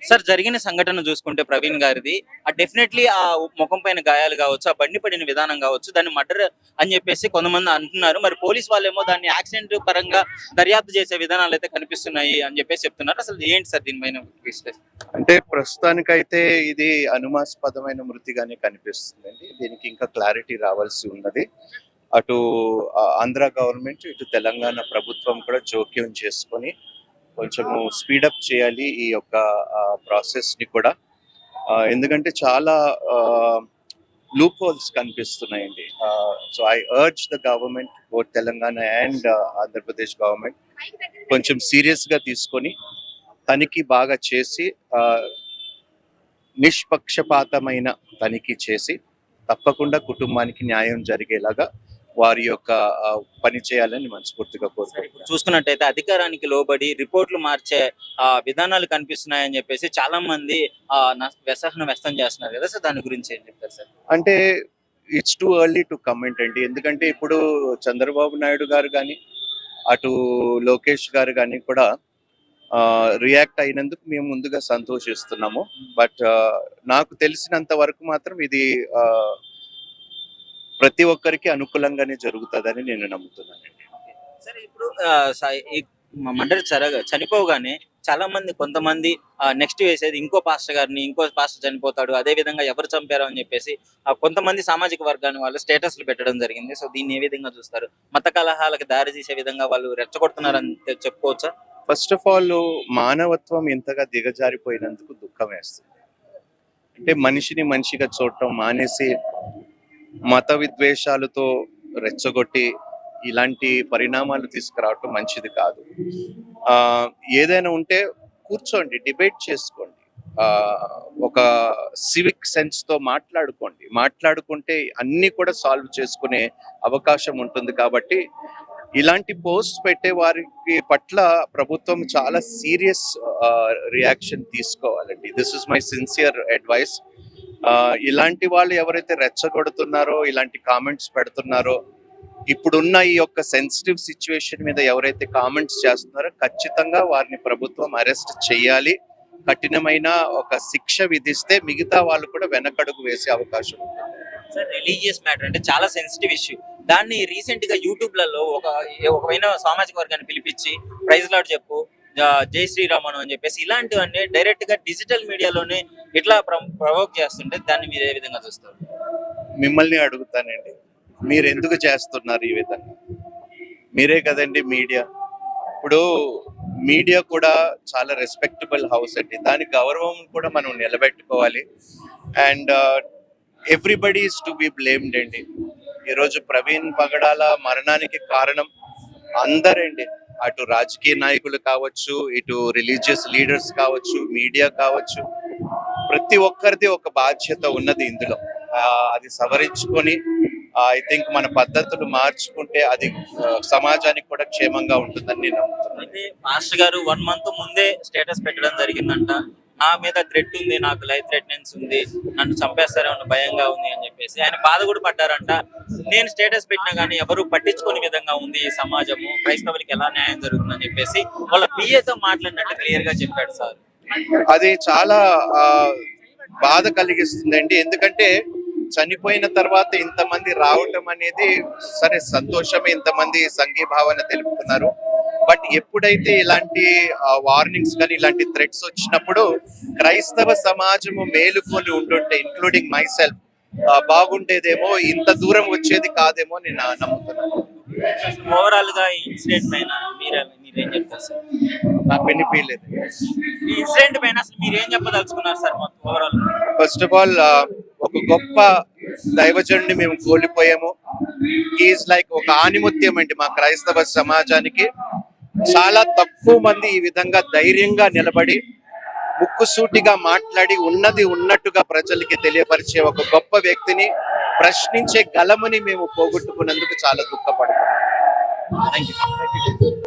Sir జరిగిన సంఘటన చూసుకుంటే ప్రవీణ్ గారిది డెఫినెట్లీ ఆ ముఖం పైన గాయాలు కావచ్చు, ఆ బండి పడిన విధానం కావచ్చు, దాన్ని మర్డర్ అని చెప్పేసి కొంతమంది అంటున్నారు. మరి పోలీస్ వాళ్ళేమో దాన్ని యాక్సిడెంట్ పరంగా దర్యాప్తు చేసే విధానాలు అయితే కనిపిస్తున్నాయి అని చెప్పేసి చెప్తున్నారు. అసలు ఏంటి సార్ దీనిపైన విశ్లేషణ? అంటే ప్రస్తుతానికైతే ఇది అనుమానాస్పదమైన మృతిగానే కనిపిస్తుందండి. దీనికి ఇంకా క్లారిటీ రావాల్సి ఉన్నది. అటు ఆంధ్ర గవర్నమెంట్, ఇటు తెలంగాణ ప్రభుత్వం కూడా జోక్యం చేసుకొని కొంచెము స్పీడప్ చేయాలి ఈ యొక్క ప్రాసెస్ ని కూడా. ఎందుకంటే చాలా loop holes కనిపిస్తున్నాయండి. So I urge the government, both Telangana and Andhra Pradesh government, కొంచెం సీరియస్ గా తీసుకొని తనిఖీ బాగా చేసి నిష్పక్షపాతమైన తనిఖీ చేసి తప్పకుండా కుటుంబానికి న్యాయం జరిగేలాగా వారి యొక్క పని చేయాలని మనస్ఫూర్తిగా కోరుకుంటున్నాను. చూసుకున్నట్టయితే అధికారానికి లోబడి రిపోర్ట్లు మార్చే విధానాలు కనిపిస్తున్నాయని చెప్పేసి చాలా మంది వ్యసహనం వ్యక్తం చేస్తున్నారు కదా సార్, దాని గురించి ఏం చెప్తారు సార్? అంటే it's too early to comment అండి. ఎందుకంటే ఇప్పుడు చంద్రబాబు నాయుడు గారు కానీ, అటు లోకేష్ గారు కానీ కూడా రియాక్ట్ అయినందుకు మేము ముందుగా సంతోషిస్తున్నాము. బట్ నాకు తెలిసినంత వరకు మాత్రం ఇది ప్రతి ఒక్కరికి అనుకూలంగానే జరుగుతుందని నేను నమ్ముతున్నానండి. సరే, ఇప్పుడు మర్డర్ చనిపోగానే చాలా మంది కొంతమంది నెక్స్ట్ వేసేది ఇంకో పాస్టర్ గారిని, ఇంకో పాస్టర్ చనిపోతాడు, అదే విధంగా ఎవరు చంపారు అని చెప్పేసి కొంతమంది సామాజిక వర్గాన్ని వాళ్ళు స్టేటస్లు పెట్టడం జరిగింది. సో దీన్ని ఏ విధంగా చూస్తారు? మత కలహాలకు దారి తీసే విధంగా వాళ్ళు రెచ్చగొడుతున్నారని చెప్పుకోవచ్చా? ఫస్ట్ ఆఫ్ ఆల్, మానవత్వం ఇంతగా దిగజారిపోయినందుకు దుఃఖం వేస్తుంది. అంటే మనిషిని మనిషిగా చూడటం మానేసి మత విద్వేషాలతో రెచ్చగొట్టి ఇలాంటి పరిణామాలు తీసుకురావటం మంచిది కాదు. ఏదైనా ఉంటే కూర్చోండి, డిబేట్ చేసుకోండి, ఒక సివిక్ సెన్స్ తో మాట్లాడుకుంటే అన్ని కూడా సాల్వ్ చేసుకునే అవకాశం ఉంటుంది. కాబట్టి ఇలాంటి పోస్ట్ పెట్టే వారికి పట్ల ప్రభుత్వం చాలా సీరియస్ రియాక్షన్ తీసుకోవాలండి. This is my sincere advice. ఇలాంటి వాళ్ళు ఎవరైతే రెచ్చగొడుతున్నారో, ఇలాంటి కామెంట్స్ పెడుతున్నారో, ఇప్పుడున్న ఈ యొక్క సెన్సిటివ్ సిచ్యువేషన్ మీద ఎవరైతే కామెంట్స్ చేస్తున్నారో ఖచ్చితంగా వారిని ప్రభుత్వం అరెస్ట్ చేయాలి. కఠినమైన ఒక శిక్ష విధిస్తే మిగతా వాళ్ళు కూడా వెనకడుగు వేసే అవకాశం ఉంటుంది. రిలీజియస్ మ్యాటర్ అంటే చాలా సెన్సిటివ్ ఇష్యూ. దాన్ని రీసెంట్ గా యూట్యూబ్లలో ఒకమైన సామాజిక వర్గాన్ని పిలిపించి ప్రైజ్ లార్డ్ చెప్పు, జై శ్రీరామను అని చెప్పేసి ఇలాంటివన్నీ డైరెక్ట్ గా డిజిటల్ మీడియాలోనే ఇట్లా ప్రవోక్ చేస్తుంటే దాన్ని మీరు ఏ విధంగా చూస్తారు? మిమ్మల్ని అడుగుతానండి, మీరు ఎందుకు చేస్తున్నారు ఈ విధంగా? మీరే కదండి మీడియా. ఇప్పుడు మీడియా కూడా చాలా రెస్పెక్టబుల్ హౌస్ అండి. దాని గౌరవం కూడా మనం నిలబెట్టుకోవాలి. And everybody is to be blamed అండి. ఈరోజు ప్రవీణ్ పగడాల మరణానికి కారణం అందరండి. అటు రాజకీయ నాయకులు కావచ్చు, ఇటు రిలీజియస్ లీడర్స్ కావచ్చు, మీడియా కావచ్చు, ప్రతి ఒక్కరిది ఒక బాధ్యత ఉన్నది ఇందులో. అది సవరించుకొని ఐ థింక్ మన పద్ధతులు మార్చుకుంటే అది సమాజానికి కూడా క్షేమంగా ఉంటుందని నేను నమ్ముతున్నాను. అయితే మాస్టర్ గారు 1 month ముందే స్టేటస్ పెట్టడం జరిగిందంట, నా మీద థ్రెట్ ఉంది, నాకు లైఫ్ థ్రెట్నెన్స్ ఉంది, నన్ను చంపేస్తారేమో భయంగా ఉంది అని చెప్పేసి ఆయన బాధ కూడా పడ్డారంట. నేను స్టేటస్ పెట్టినా కానీ ఎవరు పట్టించుకునే విధంగా ఉంది ఈ సమాజము, క్రైస్తవులకి ఎలా న్యాయం జరుగుతుందని చెప్పేసి వాళ్ళ పిఏతో మాట్లాడినట్టు క్లియర్ గా చెప్పాడు సార్. అది చాలా బాధ కలిగిస్తుందండి. ఎందుకంటే చనిపోయిన తర్వాత ఇంతమంది రావటం అనేది సరే సంతోషమే, ఇంతమంది సంఘీభావన తెలుపుతున్నారు. బట్ ఎప్పుడైతే ఇలాంటి వార్నింగ్స్ కానీ ఇలాంటి థ్రెట్స్ వచ్చినప్పుడు క్రైస్తవ సమాజము మేలుకొని ఉంటుంటే, ఇంక్లూడింగ్ మై సెల్ఫ్, బాగుండేదేమో, ఇంత దూరం వచ్చేది కాదేమో నేను నమ్ముతున్నాను. ఓవరాల్ గా ఈ ఇన్సిడెంట్ పైన మీరేం చెప్తారు సార్? నాకు వినిపించలేదు. ఈ ఇన్సిడెంట్ పైన అసలు మీరేం చెప్పదలుచుకున్నారు సార్ మొత్తం ఓవరాల్? ఫస్ట్ ఆఫ్ ఆల్, ఒక గొప్ప దైవజనుడిని మేము కోల్పోయాము. ఈజ్ లైక్ ఒక ఆణిముత్యం అండి మా క్రైస్తవ సమాజానికి. చాలా తక్కువ మంది ఈ విధంగా ధైర్యంగా నిలబడి ముక్కుసూటిగా మాట్లాడి ఉన్నది ఉన్నట్టుగా ప్రజలకి తెలియపరిచే ఒక గొప్ప వ్యక్తిని ప్రశ్నించే గలముని మేము పోగొట్టుకున్నందుకు చాలా దుఃఖపడతాం. Thank you.